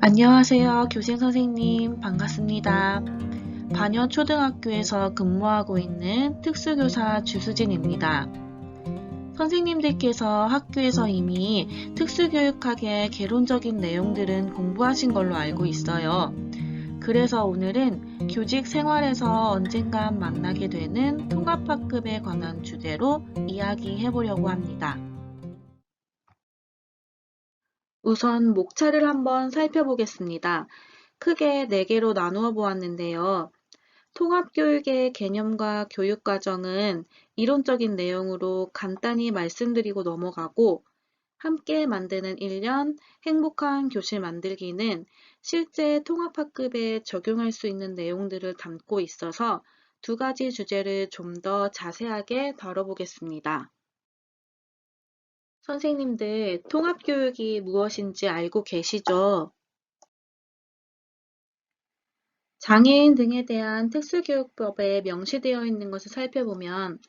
안녕하세요. 교생 선생님 반갑습니다. 반여 초등학교에서 근무하고 있는 특수교사 주수진입니다. 선생님들께서 학교에서 이미 특수교육학의 개론적인 내용들은 공부하신 걸로 알고 있어요. 그래서 오늘은 교직 생활에서 언젠간 만나게 되는 통합학급에 관한 주제로 이야기해 보려고 합니다. 우선 목차를 한번 살펴보겠습니다. 크게 4개로 나누어 보았는데요. 통합교육의 개념과 교육과정은 이론적인 내용으로 간단히 말씀드리고 넘어가고, 함께 만드는 1년 행복한 교실 만들기는 실제 통합학급에 적용할 수 있는 내용들을 담고 있어서 2가지 주제를 좀 더 자세하게 다뤄보겠습니다. 선생님들, 통합교육이 무엇인지 알고 계시죠? 장애인 등에 대한 특수교육법에 명시되어 있는 것을 살펴보면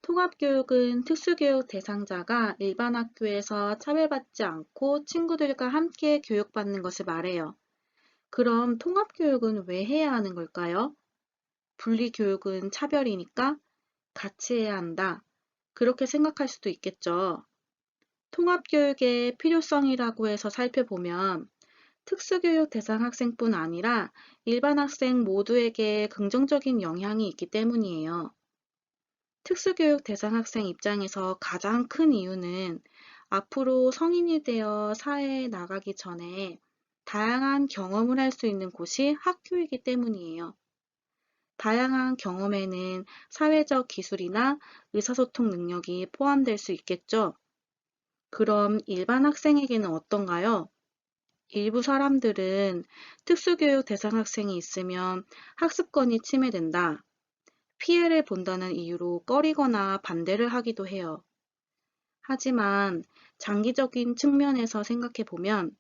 통합교육은 특수교육 대상자가 일반 학교에서 차별받지 않고 친구들과 함께 교육받는 것을 말해요. 그럼 통합교육은 왜 해야 하는 걸까요? 분리교육은 차별이니까 같이 해야 한다. 그렇게 생각할 수도 있겠죠. 통합교육의 필요성이라고 해서 살펴보면 특수교육 대상 학생뿐 아니라 일반 학생 모두에게 긍정적인 영향이 있기 때문이에요. 특수교육 대상 학생 입장에서 가장 큰 이유는 앞으로 성인이 되어 사회에 나가기 전에 다양한 경험을 할 수 있는 곳이 학교이기 때문이에요. 다양한 경험에는 사회적 기술이나 의사소통 능력이 포함될 수 있겠죠. 그럼 일반 학생에게는 어떤가요? 일부 사람들은 특수교육 대상 학생이 있으면 학습권이 침해된다, 피해를 본다는 이유로 꺼리거나 반대를 하기도 해요. 하지만 장기적인 측면에서 생각해 보면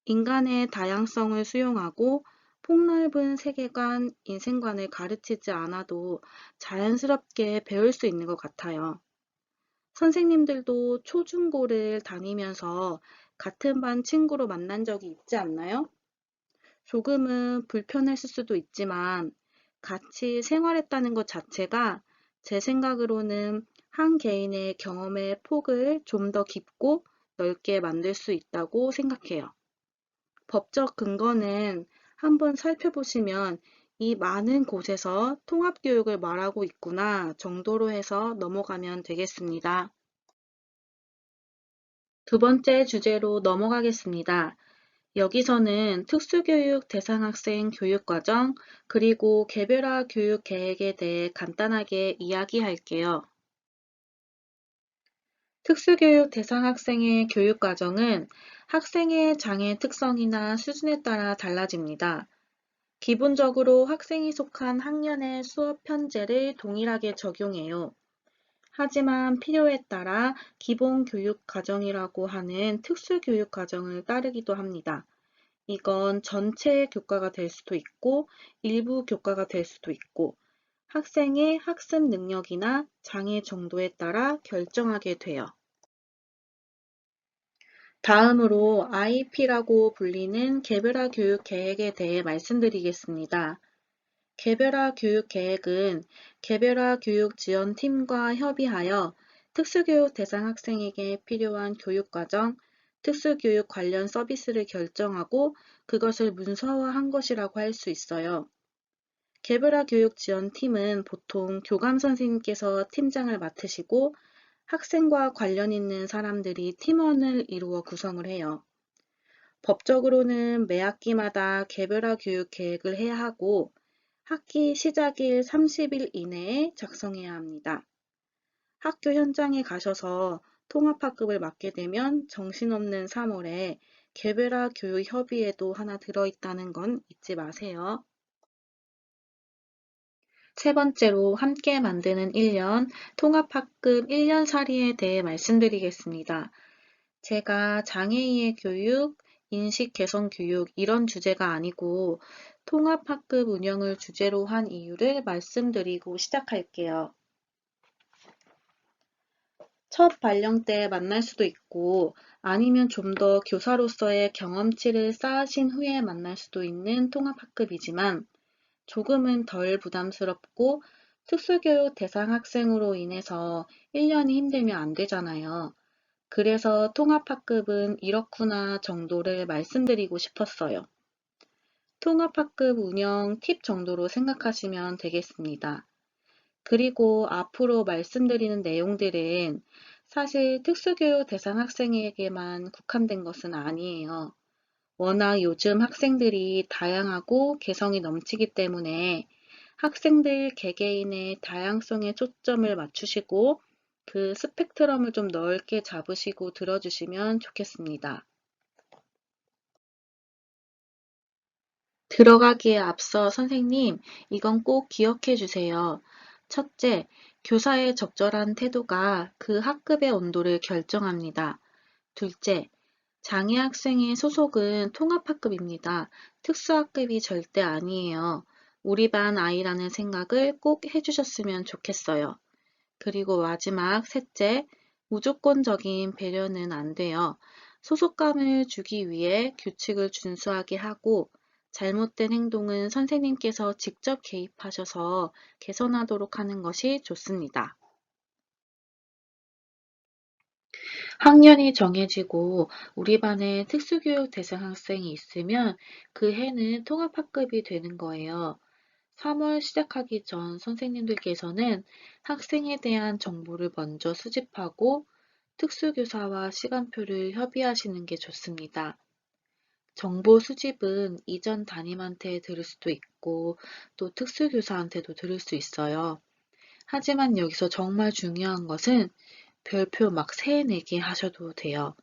인간의 다양성을 수용하고 폭넓은 세계관, 인생관을 가르치지 않아도 자연스럽게 배울 수 있는 것 같아요. 선생님들도 초중고를 다니면서 같은 반 친구로 만난 적이 있지 않나요? 조금은 불편했을 수도 있지만 같이 생활했다는 것 자체가 제 생각으로는 한 개인의 경험의 폭을 좀 더 깊고 넓게 만들 수 있다고 생각해요. 법적 근거는 한번 살펴보시면 이 많은 곳에서 통합교육을 말하고 있구나 정도로 해서 넘어가면 되겠습니다. 2번째 주제로 넘어가겠습니다. 여기서는 특수교육 대상 학생 교육과정 그리고 개별화 교육 계획에 대해 간단하게 이야기할게요. 특수교육 대상 학생의 교육과정은 학생의 장애 특성이나 수준에 따라 달라집니다. 기본적으로 학생이 속한 학년의 수업 편제를 동일하게 적용해요. 하지만 필요에 따라 기본교육과정이라고 하는 특수교육과정을 따르기도 합니다. 이건 전체 교과가 될 수도 있고 일부 교과가 될 수도 있고 학생의 학습 능력이나 장애 정도에 따라 결정하게 돼요. 다음으로 IEP라고 불리는 개별화 교육 계획에 대해 말씀드리겠습니다. 개별화 교육 계획은 개별화 교육 지원팀과 협의하여 특수교육 대상 학생에게 필요한 교육과정, 특수교육 관련 서비스를 결정하고 그것을 문서화한 것이라고 할 수 있어요. 개별화 교육 지원팀은 보통 교감 선생님께서 팀장을 맡으시고 학생과 관련 있는 사람들이 팀원을 이루어 구성을 해요. 법적으로는 매 학기마다 개별화 교육 계획을 해야 하고 학기 시작일 30일 이내에 작성해야 합니다. 학교 현장에 가셔서 통합학급을 맡게 되면 정신없는 3월에 개별화 교육 협의회도 하나 들어있다는 건 잊지 마세요. 3번째로 함께 만드는 1년 통합학급 1년살이에 대해 말씀드리겠습니다. 제가 장애인의 교육, 인식 개선 교육 이런 주제가 아니고 통합학급 운영을 주제로 한 이유를 말씀드리고 시작할게요. 첫 발령 때 만날 수도 있고 아니면 좀 더 교사로서의 경험치를 쌓으신 후에 만날 수도 있는 통합학급이지만 조금은 덜 부담스럽고 특수교육 대상 학생으로 인해서 1년이 힘들면 안 되잖아요. 그래서 통합학급은 이렇구나 정도를 말씀드리고 싶었어요. 통합학급 운영 팁 정도로 생각하시면 되겠습니다. 그리고 앞으로 말씀드리는 내용들은 사실 특수교육 대상 학생에게만 국한된 것은 아니에요. 워낙 요즘 학생들이 다양하고 개성이 넘치기 때문에 학생들 개개인의 다양성에 초점을 맞추시고 그 스펙트럼을 좀 넓게 잡으시고 들어주시면 좋겠습니다. 들어가기에 앞서 선생님, 이건 꼭 기억해 주세요. 첫째, 교사의 적절한 태도가 그 학급의 온도를 결정합니다. 둘째, 장애 학생의 소속은 통합학급입니다. 특수학급이 절대 아니에요. 우리 반 아이라는 생각을 꼭 해주셨으면 좋겠어요. 그리고 마지막 셋째, 무조건적인 배려는 안 돼요. 소속감을 주기 위해 규칙을 준수하게 하고 잘못된 행동은 선생님께서 직접 개입하셔서 개선하도록 하는 것이 좋습니다. 학년이 정해지고 우리 반에 특수교육 대상 학생이 있으면 그 해는 통합학급이 되는 거예요. 3월 시작하기 전 선생님들께서는 학생에 대한 정보를 먼저 수집하고 특수교사와 시간표를 협의하시는 게 좋습니다. 정보 수집은 이전 담임한테 들을 수도 있고 또 특수교사한테도 들을 수 있어요. 하지만 여기서 정말 중요한 것은 별표 막 3, 4개 하셔도 돼요.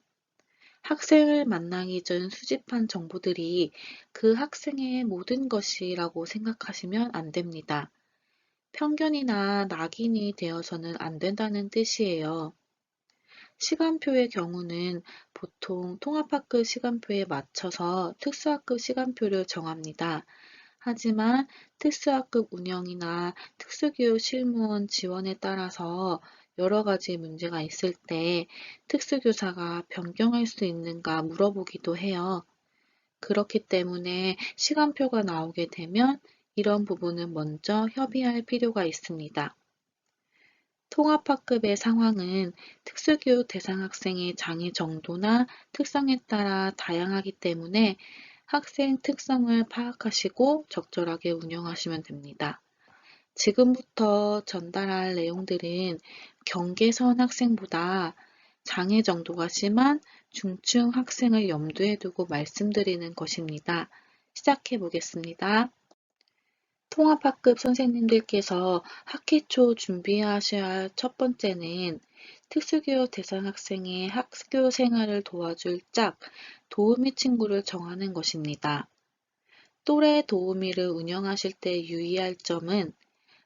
학생을 만나기 전 수집한 정보들이 그 학생의 모든 것이라고 생각하시면 안 됩니다. 편견이나 낙인이 되어서는 안 된다는 뜻이에요. 시간표의 경우는 보통 통합학급 시간표에 맞춰서 특수학급 시간표를 정합니다. 하지만 특수학급 운영이나 특수교육 실무원 지원에 따라서 여러 가지 문제가 있을 때 특수교사가 변경할 수 있는가 물어보기도 해요. 그렇기 때문에 시간표가 나오게 되면 이런 부분은 먼저 협의할 필요가 있습니다. 통합학급의 상황은 특수교육 대상 학생의 장애 정도나 특성에 따라 다양하기 때문에 학생 특성을 파악하시고 적절하게 운영하시면 됩니다. 지금부터 전달할 내용들은 경계선 학생보다 장애 정도가 심한 중증 학생을 염두에 두고 말씀드리는 것입니다. 시작해 보겠습니다. 통합학급 선생님들께서 학기 초 준비하셔야 할 첫 번째는 특수교육 대상 학생의 학교 생활을 도와줄 짝, 도우미 친구를 정하는 것입니다. 또래 도우미를 운영하실 때 유의할 점은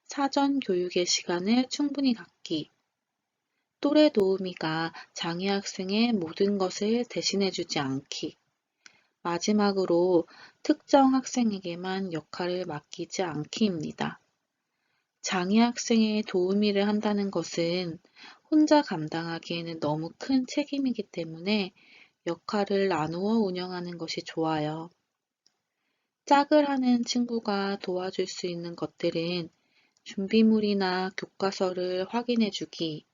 사전 교육의 시간을 충분히 갖기, 또래 도우미가 장애 학생의 모든 것을 대신해주지 않기, 마지막으로 특정 학생에게만 역할을 맡기지 않기입니다. 장애 학생의 도우미를 한다는 것은 혼자 감당하기에는 너무 큰 책임이기 때문에 역할을 나누어 운영하는 것이 좋아요. 짝을 하는 친구가 도와줄 수 있는 것들은 준비물이나 교과서를 확인해 주기,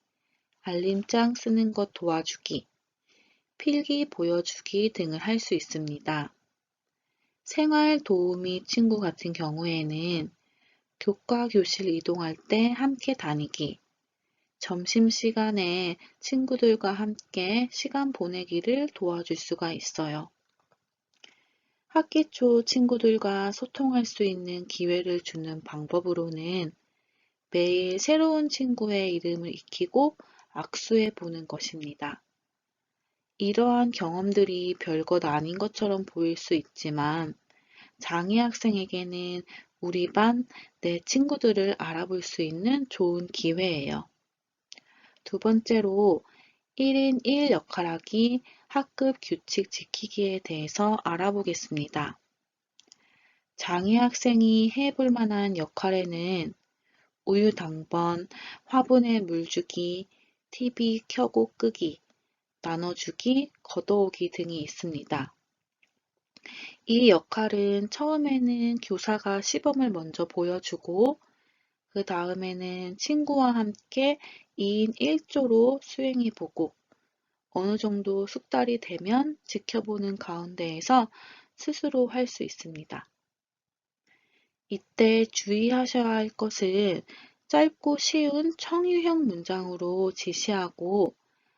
알림장 쓰는 것 도와주기, 필기 보여주기 등을 할 수 있습니다. 생활 도우미 친구 같은 경우에는 교과 교실 이동할 때 함께 다니기, 점심시간에 친구들과 함께 시간 보내기를 도와줄 수가 있어요. 학기 초 친구들과 소통할 수 있는 기회를 주는 방법으로는 매일 새로운 친구의 이름을 익히고 악수해 보는 것입니다. 이러한 경험들이 별것 아닌 것처럼 보일 수 있지만 장애 학생에게는 우리 반 내 친구들을 알아볼 수 있는 좋은 기회예요. 두 번째로 1인 1 역할하기 학급 규칙 지키기에 대해서 알아보겠습니다. 장애 학생이 해볼 만한 역할에는 우유 당번, 화분에 물 주기, TV 켜고 끄기, 나눠주기, 걷어오기 등이 있습니다. 이 역할은 처음에는 교사가 시범을 먼저 보여주고 그 다음에는 친구와 함께 2인 1조로 수행해보고 어느 정도 숙달이 되면 지켜보는 가운데에서 스스로 할 수 있습니다. 이때 주의하셔야 할 것은 짧고 쉬운 청유형 문장으로 지시하고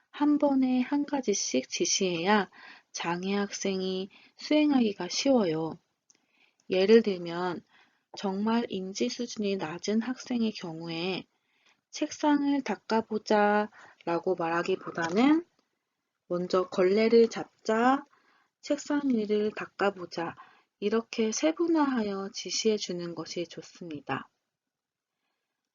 한 번에 한 가지씩 지시해야 장애 학생이 수행하기가 쉬워요. 예를 들면 정말 인지 수준이 낮은 학생의 경우에 책상을 닦아보자 라고 말하기보다는 먼저 걸레를 잡자, 책상 위를 닦아보자 이렇게 세분화하여 지시해 주는 것이 좋습니다.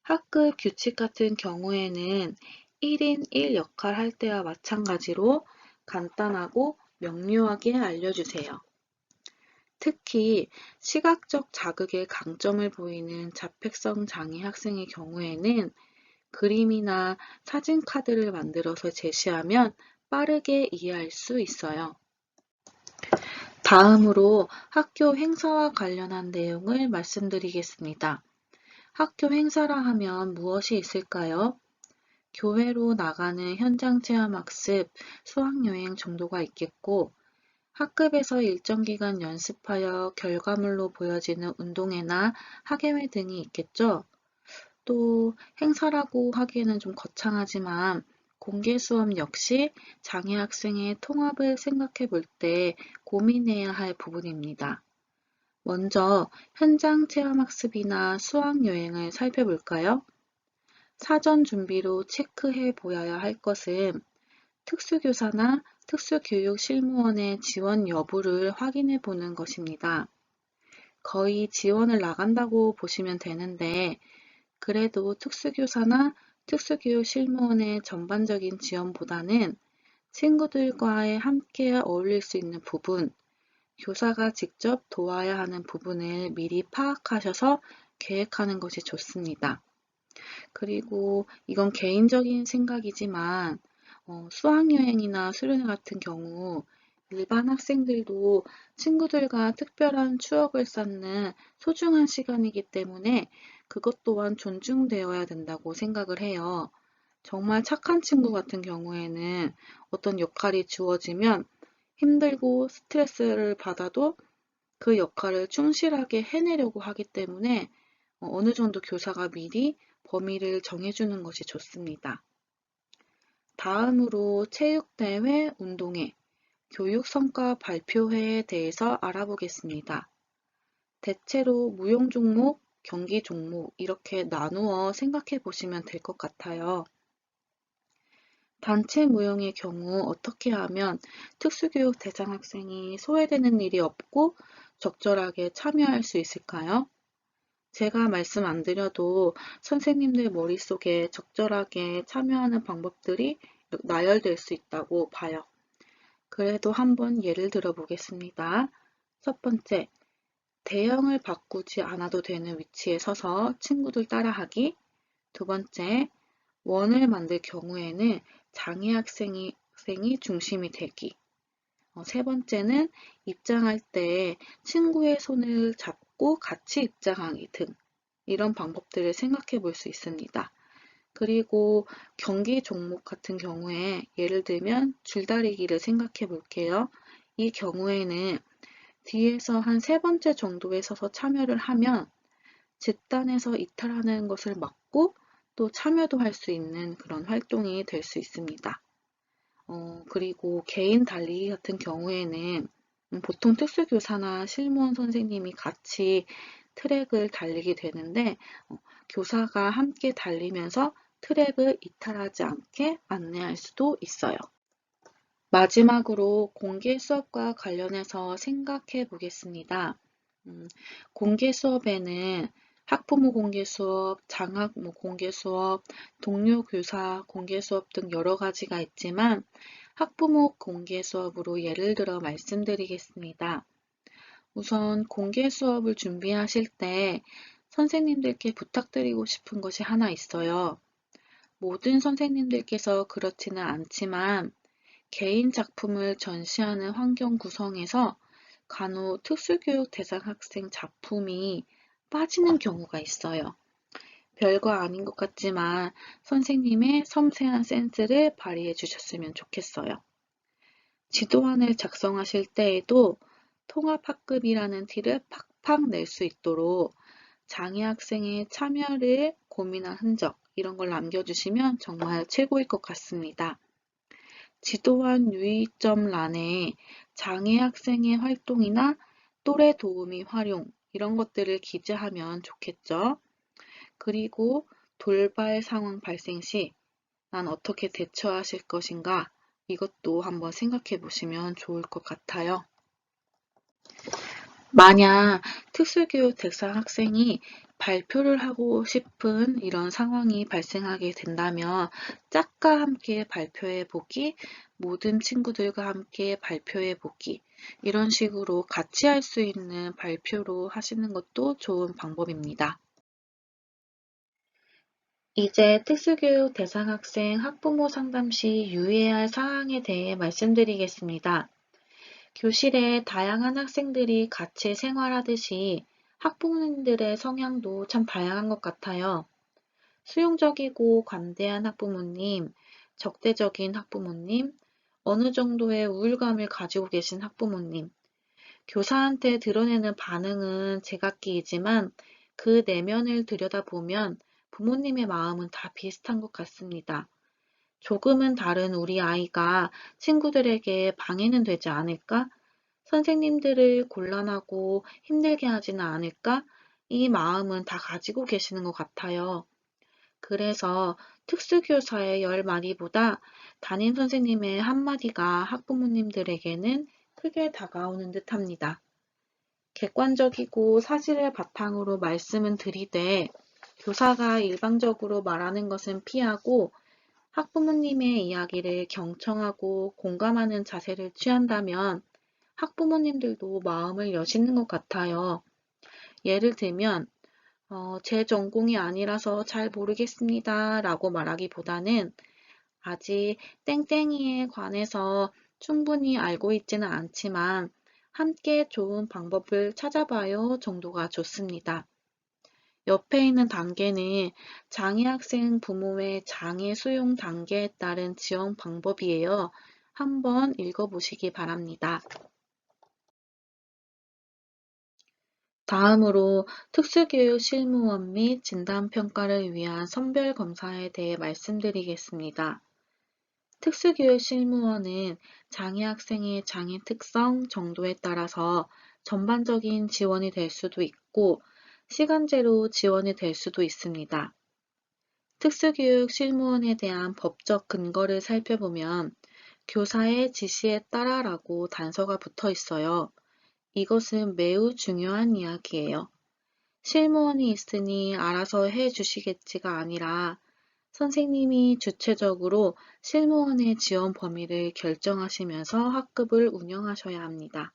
학급 규칙 같은 경우에는 1인 1 역할 할 때와 마찬가지로 간단하고 명료하게 알려주세요. 특히 시각적 자극에 강점을 보이는 자폐성 장애 학생의 경우에는 그림이나 사진 카드를 만들어서 제시하면 빠르게 이해할 수 있어요. 다음으로 학교 행사와 관련한 내용을 말씀드리겠습니다. 학교 행사라 하면 무엇이 있을까요? 교회로 나가는 현장 체험 학습, 수학여행 정도가 있겠고, 학급에서 일정 기간 연습하여 결과물로 보여지는 운동회나 학예회 등이 있겠죠. 또 행사라고 하기에는 좀 거창하지만 공개 수업 역시 장애 학생의 통합을 생각해 볼 때 고민해야 할 부분입니다. 먼저 현장 체험 학습이나 수학 여행을 살펴볼까요? 사전 준비로 체크해 보아야 할 것은 특수교사나 특수교육 실무원의 지원 여부를 확인해 보는 것입니다. 거의 지원을 나간다고 보시면 되는데 그래도 특수교사나 특수교육 실무원의 전반적인 지원보다는 친구들과의 함께 어울릴 수 있는 부분, 교사가 직접 도와야 하는 부분을 미리 파악하셔서 계획하는 것이 좋습니다. 그리고 이건 개인적인 생각이지만 수학여행이나 수련회 같은 경우 일반 학생들도 친구들과 특별한 추억을 쌓는 소중한 시간이기 때문에 그것 또한 존중되어야 된다고 생각을 해요. 정말 착한 친구 같은 경우에는 어떤 역할이 주어지면 힘들고 스트레스를 받아도 그 역할을 충실하게 해내려고 하기 때문에 어느 정도 교사가 미리 범위를 정해주는 것이 좋습니다. 다음으로 체육대회, 운동회, 교육성과 발표회에 대해서 알아보겠습니다. 대체로 무용 종목, 경기 종목 이렇게 나누어 생각해 보시면 될 것 같아요. 단체 무용의 경우 어떻게 하면 특수교육 대상 학생이 소외되는 일이 없고 적절하게 참여할 수 있을까요? 제가 말씀 안 드려도 선생님들 머릿속에 적절하게 참여하는 방법들이 나열될 수 있다고 봐요. 그래도 한번 예를 들어 보겠습니다. 첫 번째, 대형을 바꾸지 않아도 되는 위치에 서서 친구들 따라하기. 두 번째, 원을 만들 경우에는 장애 학생이 중심이 되기. 세 번째는 입장할 때 친구의 손을 잡고 같이 입장하기 등 이런 방법들을 생각해 볼 수 있습니다. 그리고 경기 종목 같은 경우에 예를 들면 줄다리기를 생각해 볼게요. 이 경우에는 뒤에서 한 세 번째 정도에 서서 참여를 하면 집단에서 이탈하는 것을 막고 또 참여도 할 수 있는 그런 활동이 될 수 있습니다. 그리고 개인 달리기 같은 경우에는 보통 특수교사나 실무원 선생님이 같이 트랙을 달리게 되는데 교사가 함께 달리면서 트랙을 이탈하지 않게 안내할 수도 있어요. 마지막으로 공개 수업과 관련해서 생각해 보겠습니다. 공개 수업에는 학부모 공개 수업, 장학모 공개 수업, 동료 교사 공개 수업 등 여러 가지가 있지만 학부모 공개 수업으로 예를 들어 말씀드리겠습니다. 우선 공개 수업을 준비하실 때 선생님들께 부탁드리고 싶은 것이 하나 있어요. 모든 선생님들께서 그렇지는 않지만 개인 작품을 전시하는 환경 구성에서 간혹 특수교육 대상 학생 작품이 빠지는 경우가 있어요. 별거 아닌 것 같지만 선생님의 섬세한 센스를 발휘해 주셨으면 좋겠어요. 지도안을 작성하실 때에도 통합학급이라는 티를 팍팍 낼 수 있도록 장애 학생의 참여를 고민한 흔적 이런 걸 남겨주시면 정말 최고일 것 같습니다. 지도안 유의점란에 장애 학생의 활동이나 또래 도우미 활용 이런 것들을 기재하면 좋겠죠. 그리고 돌발 상황 발생 시 난 어떻게 대처하실 것인가 이것도 한번 생각해 보시면 좋을 것 같아요. 만약 특수교육 대상 학생이 발표를 하고 싶은 이런 상황이 발생하게 된다면 짝과 함께 발표해 보기, 모든 친구들과 함께 발표해 보기 이런 식으로 같이 할 수 있는 발표로 하시는 것도 좋은 방법입니다. 이제 특수교육 대상 학생 학부모 상담 시 유의해야 할 사항에 대해 말씀드리겠습니다. 교실에 다양한 학생들이 같이 생활하듯이 학부모님들의 성향도 참 다양한 것 같아요. 수용적이고 관대한 학부모님, 적대적인 학부모님, 어느 정도의 우울감을 가지고 계신 학부모님, 교사한테 드러내는 반응은 제각기이지만 그 내면을 들여다보면 부모님의 마음은 다 비슷한 것 같습니다. 조금은 다른 우리 아이가 친구들에게 방해는 되지 않을까? 선생님들을 곤란하고 힘들게 하지는 않을까? 이 마음은 다 가지고 계시는 것 같아요. 그래서 특수교사의 10마디보다 담임 선생님의 한마디가 학부모님들에게는 크게 다가오는 듯합니다. 객관적이고 사실을 바탕으로 말씀은 드리되 교사가 일방적으로 말하는 것은 피하고 학부모님의 이야기를 경청하고 공감하는 자세를 취한다면 학부모님들도 마음을 여시는 것 같아요. 예를 들면 제 전공이 아니라서 잘 모르겠습니다 라고 말하기보다는 아직 땡땡이에 관해서 충분히 알고 있지는 않지만 함께 좋은 방법을 찾아봐요 정도가 좋습니다. 옆에 있는 단계는 장애 학생 부모의 장애 수용 단계에 따른 지원 방법이에요. 한번 읽어보시기 바랍니다. 다음으로 특수교육 실무원 및 진단평가를 위한 선별검사에 대해 말씀드리겠습니다. 특수교육 실무원은 장애 학생의 장애 특성 정도에 따라서 전반적인 지원이 될 수도 있고 시간제로 지원이 될 수도 있습니다. 특수교육 실무원에 대한 법적 근거를 살펴보면 교사의 지시에 따라라고 단서가 붙어 있어요. 이것은 매우 중요한 이야기예요. 실무원이 있으니 알아서 해 주시겠지가 아니라 선생님이 주체적으로 실무원의 지원 범위를 결정하시면서 학급을 운영하셔야 합니다.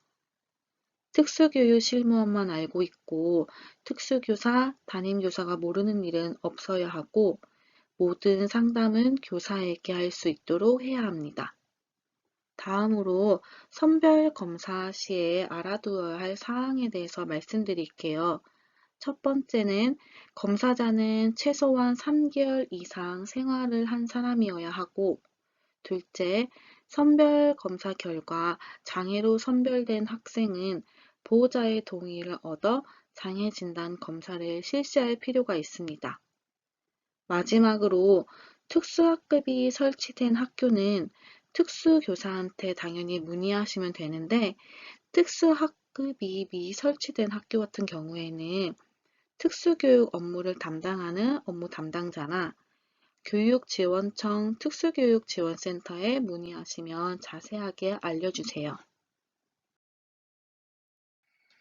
특수교육 실무원만 알고 있고 특수교사, 담임교사가 모르는 일은 없어야 하고 모든 상담은 교사에게 할 수 있도록 해야 합니다. 다음으로 선별검사 시에 알아두어야 할 사항에 대해서 말씀드릴게요. 첫 번째는 검사자는 최소한 3개월 이상 생활을 한 사람이어야 하고 둘째, 선별검사 결과 장애로 선별된 학생은 보호자의 동의를 얻어 장애진단 검사를 실시할 필요가 있습니다. 마지막으로 특수학급이 설치된 학교는 특수교사한테 당연히 문의하시면 되는데 특수학급이 미설치된 학교 같은 경우에는 특수교육 업무를 담당하는 업무 담당자나 교육지원청 특수교육지원센터에 문의하시면 자세하게 알려주세요.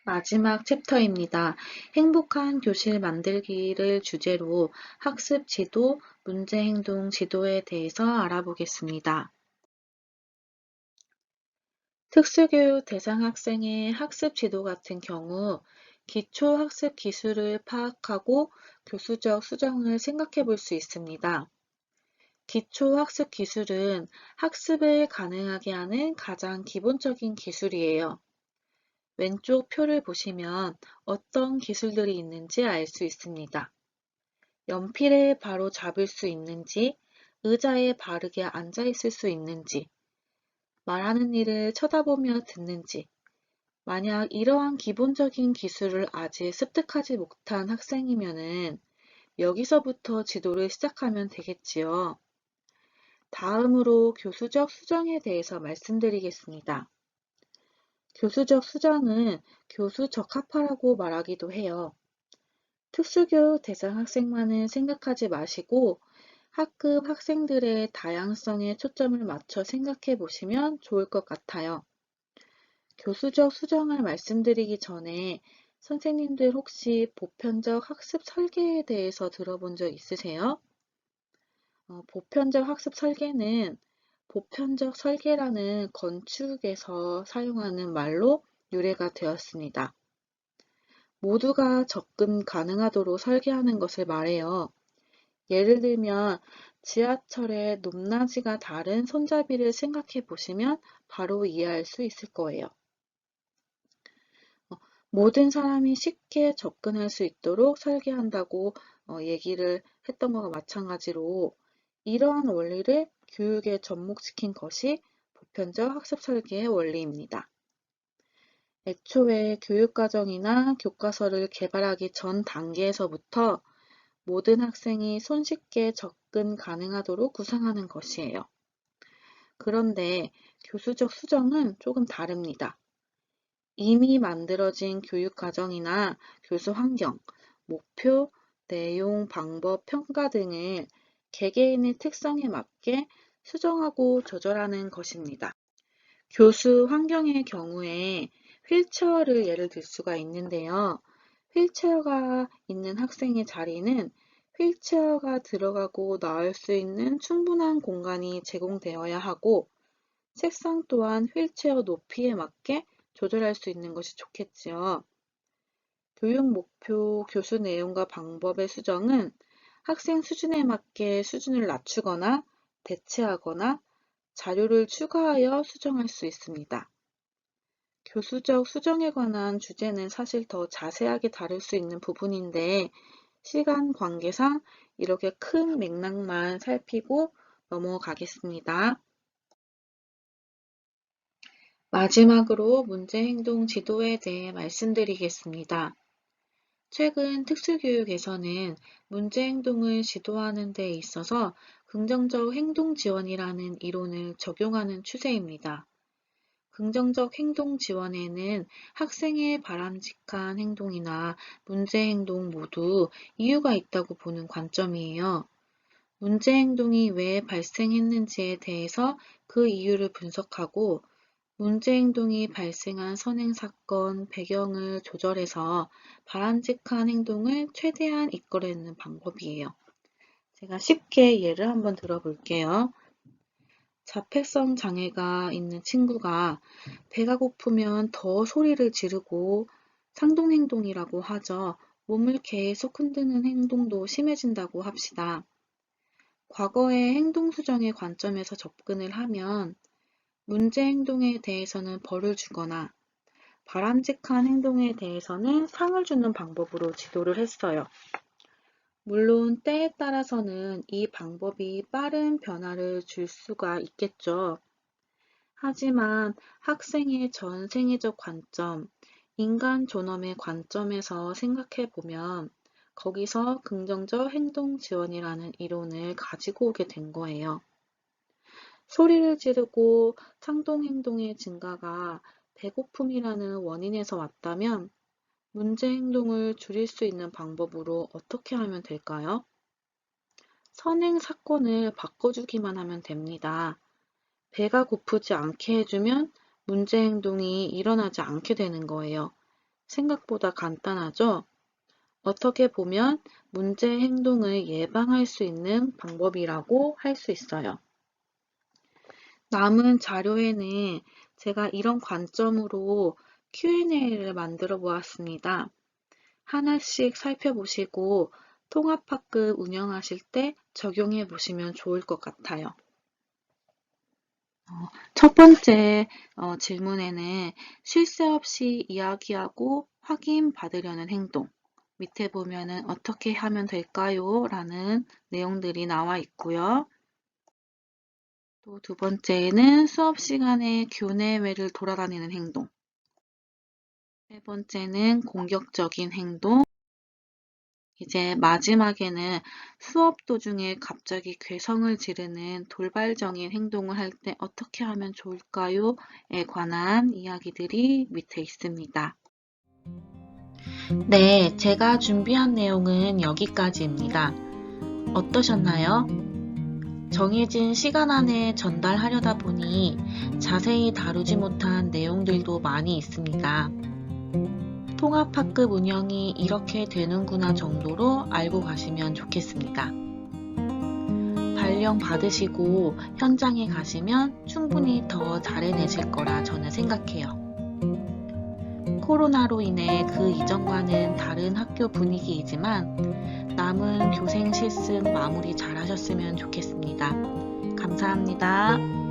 마지막 챕터입니다. 행복한 교실 만들기를 주제로 학습 지도, 문제행동 지도에 대해서 알아보겠습니다. 특수교육 대상 학생의 학습 지도 같은 경우 기초학습 기술을 파악하고 교수적 수정을 생각해 볼 수 있습니다. 기초학습 기술은 학습을 가능하게 하는 가장 기본적인 기술이에요. 왼쪽 표를 보시면 어떤 기술들이 있는지 알 수 있습니다. 연필을 바로 잡을 수 있는지, 의자에 바르게 앉아 있을 수 있는지, 말하는 이를 쳐다보며 듣는지, 만약 이러한 기본적인 기술을 아직 습득하지 못한 학생이면은 여기서부터 지도를 시작하면 되겠지요. 다음으로 교수적 수정에 대해서 말씀드리겠습니다. 교수적 수정은 교수 적합화라고 말하기도 해요. 특수교육 대상 학생만을 생각하지 마시고 학급 학생들의 다양성에 초점을 맞춰 생각해 보시면 좋을 것 같아요. 교수적 수정을 말씀드리기 전에 선생님들 혹시 보편적 학습 설계에 대해서 들어본 적 있으세요? 보편적 학습 설계는 보편적 설계라는 건축에서 사용하는 말로 유래가 되었습니다. 모두가 접근 가능하도록 설계하는 것을 말해요. 예를 들면 지하철의 높낮이가 다른 손잡이를 생각해 보시면 바로 이해할 수 있을 거예요. 모든 사람이 쉽게 접근할 수 있도록 설계한다고 얘기를 했던 것과 마찬가지로 이러한 원리를 교육에 접목시킨 것이 보편적 학습 설계의 원리입니다. 애초에 교육과정이나 교과서를 개발하기 전 단계에서부터 모든 학생이 손쉽게 접근 가능하도록 구상하는 것이에요. 그런데 교수적 수정은 조금 다릅니다. 이미 만들어진 교육과정이나 교수 환경, 목표, 내용, 방법, 평가 등을 개개인의 특성에 맞게 수정하고 조절하는 것입니다. 교수 환경의 경우에 휠체어를 예를 들 수가 있는데요. 휠체어가 있는 학생의 자리는 휠체어가 들어가고 나올 수 있는 충분한 공간이 제공되어야 하고 책상 또한 휠체어 높이에 맞게 조절할 수 있는 것이 좋겠지요. 교육 목표, 교수 내용과 방법의 수정은 학생 수준에 맞게 수준을 낮추거나 대체하거나 자료를 추가하여 수정할 수 있습니다. 교수적 수정에 관한 주제는 사실 더 자세하게 다룰 수 있는 부분인데 시간 관계상 이렇게 큰 맥락만 살피고 넘어가겠습니다. 마지막으로 문제행동 지도에 대해 말씀드리겠습니다. 최근 특수교육에서는 문제행동을 지도하는 데 있어서 긍정적 행동 지원이라는 이론을 적용하는 추세입니다. 긍정적 행동 지원에는 학생의 바람직한 행동이나 문제 행동 모두 이유가 있다고 보는 관점이에요. 문제 행동이 왜 발생했는지에 대해서 그 이유를 분석하고 문제 행동이 발생한 선행 사건, 배경을 조절해서 바람직한 행동을 최대한 이끌어내는 방법이에요. 제가 쉽게 예를 한번 들어볼게요. 자폐성 장애가 있는 친구가 배가 고프면 더 소리를 지르고 상동행동이라고 하죠. 몸을 계속 흔드는 행동도 심해진다고 합시다. 과거의 행동수정의 관점에서 접근을 하면 문제 행동에 대해서는 벌을 주거나 바람직한 행동에 대해서는 상을 주는 방법으로 지도를 했어요. 물론 때에 따라서는 이 방법이 빠른 변화를 줄 수가 있겠죠. 하지만 학생의 전생애적 관점, 인간 존엄의 관점에서 생각해 보면 거기서 긍정적 행동 지원이라는 이론을 가지고 오게 된 거예요. 소리를 지르고 상동 행동의 증가가 배고픔이라는 원인에서 왔다면 문제 행동을 줄일 수 있는 방법으로 어떻게 하면 될까요? 선행 사건을 바꿔주기만 하면 됩니다. 배가 고프지 않게 해주면 문제 행동이 일어나지 않게 되는 거예요. 생각보다 간단하죠? 어떻게 보면 문제 행동을 예방할 수 있는 방법이라고 할 수 있어요. 남은 자료에는 제가 이런 관점으로 Q&A를 만들어 보았습니다. 하나씩 살펴보시고 통합학급 운영하실 때 적용해 보시면 좋을 것 같아요. 첫 번째 질문에는 쉴 새 없이 이야기하고 확인받으려는 행동. 밑에 보면은 어떻게 하면 될까요? 라는 내용들이 나와 있고요. 또 두 번째는 수업 시간에 교내외를 돌아다니는 행동. 세 번째는 공격적인 행동. 이제 마지막에는 수업 도중에 갑자기 괴성을 지르는 돌발적인 행동을 할 때 어떻게 하면 좋을까요?에 관한 이야기들이 밑에 있습니다. 네, 제가 준비한 내용은 여기까지입니다. 어떠셨나요? 정해진 시간 안에 전달하려다 보니 자세히 다루지 못한 내용들도 많이 있습니다. 통합학급 운영이 이렇게 되는구나 정도로 알고 가시면 좋겠습니다. 발령 받으시고 현장에 가시면 충분히 더 잘해내실 거라 저는 생각해요. 코로나로 인해 그 이전과는 다른 학교 분위기이지만 남은 교생 실습 마무리 잘 하셨으면 좋겠습니다. 감사합니다.